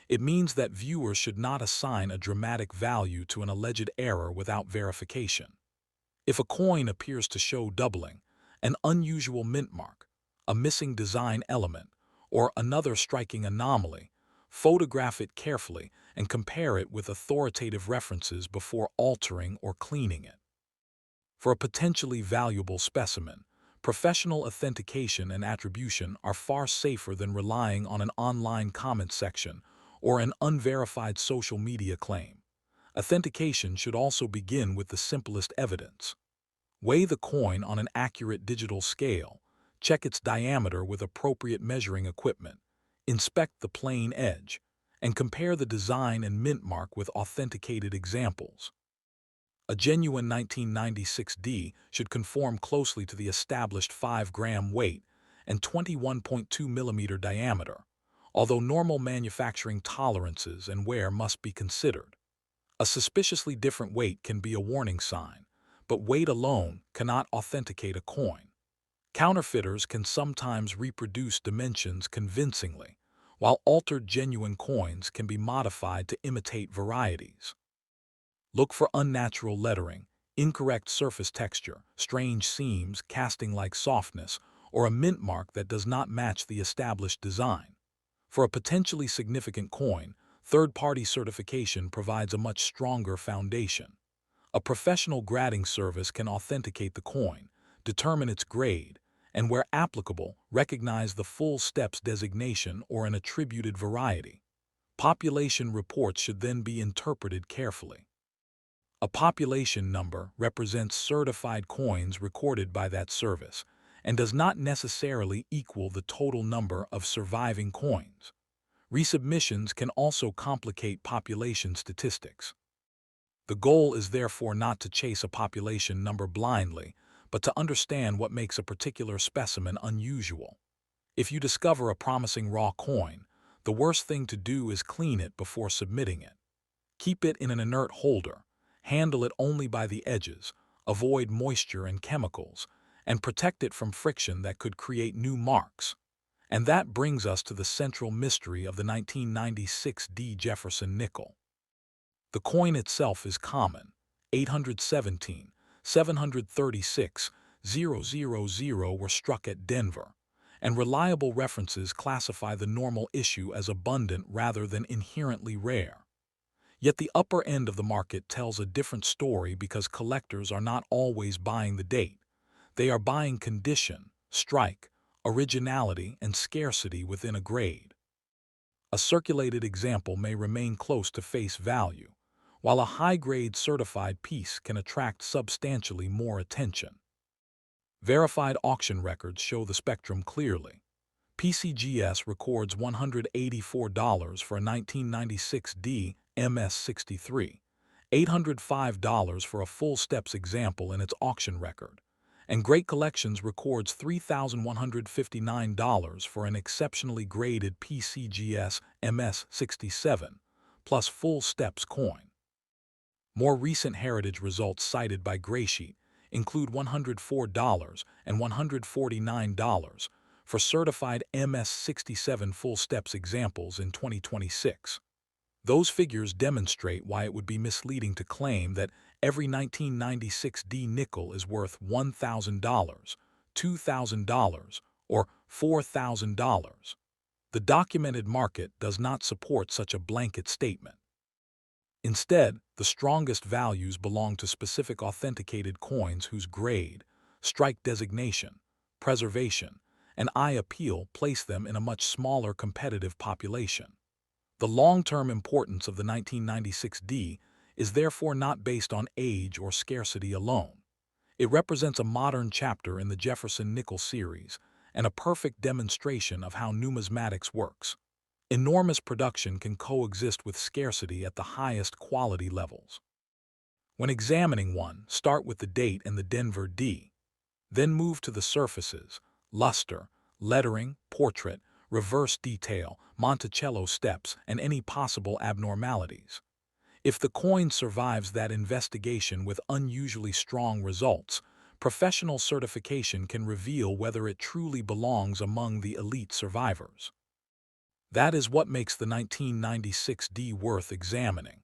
It means that viewers should not assign a dramatic value to an alleged error without verification. If a coin appears to show doubling, an unusual mint mark, a missing design element, or another striking anomaly, photograph it carefully and compare it with authoritative references before altering or cleaning it. For a potentially valuable specimen, professional authentication and attribution are far safer than relying on an online comment section or an unverified social media claim. Authentication should also begin with the simplest evidence. Weigh the coin on an accurate digital scale, Check its diameter with appropriate measuring equipment. Inspect the plain edge, and compare the design and mint mark with authenticated examples. A genuine 1996D should conform closely to the established 5-gram weight and 21.2 millimeter diameter, although normal manufacturing tolerances and wear must be considered. A suspiciously different weight can be a warning sign, but weight alone cannot authenticate a coin. Counterfeiters can sometimes reproduce dimensions convincingly, while altered genuine coins can be modified to imitate varieties. Look for unnatural lettering, incorrect surface texture, strange seams, casting-like softness, or a mint mark that does not match the established design. For a potentially significant coin, third-party certification provides a much stronger foundation. A professional grading service can authenticate the coin, determine its grade, and where applicable, recognize the full steps designation or an attributed variety. Population reports should then be interpreted carefully. A population number represents certified coins recorded by that service and does not necessarily equal the total number of surviving coins. Resubmissions can also complicate population statistics. The goal is therefore not to chase a population number blindly, but to understand what makes a particular specimen unusual. If you discover a promising raw coin, the worst thing to do is clean it before submitting it. Keep it in an inert holder, handle it only by the edges, avoid moisture and chemicals, and protect it from friction that could create new marks. And that brings us to the central mystery of the 1996D Jefferson Nickel. The coin itself is common, 817, 736, 000 were struck at Denver, and reliable references classify the normal issue as abundant rather than inherently rare. Yet the upper end of the market tells a different story because collectors are not always buying the date. They are buying condition, strike, originality, and scarcity within a grade. A circulated example may remain close to face value, while a high-grade certified piece can attract substantially more attention. Verified auction records show the spectrum clearly. PCGS records $184 for a 1996D MS63, $805 for a full steps example in its auction record, and Great Collections records $3,159 for an exceptionally graded PCGS MS67 plus full steps coin. More recent heritage results cited by Graysheet include $104 and $149 for certified MS67 full steps examples in 2026. Those figures demonstrate why it would be misleading to claim that every 1996D nickel is worth $1,000, $2,000, or $4,000. The documented market does not support such a blanket statement. Instead, the strongest values belong to specific authenticated coins whose grade, strike designation, preservation, and eye appeal place them in a much smaller competitive population. The long-term importance of the 1996D is therefore not based on age or scarcity alone. It represents a modern chapter in the Jefferson Nickel series and a perfect demonstration of how numismatics works. Enormous production can coexist with scarcity at the highest quality levels. When examining one, start with the date and the Denver D. Then move to the surfaces, luster, lettering, portrait, reverse detail, Monticello steps, and any possible abnormalities. If the coin survives that investigation with unusually strong results, professional certification can reveal whether it truly belongs among the elite survivors. That is what makes the 1996D worth examining.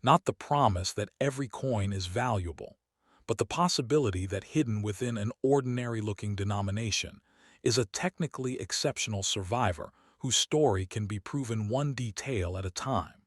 Not the promise that every coin is valuable, but the possibility that hidden within an ordinary-looking denomination is a technically exceptional survivor whose story can be proven one detail at a time.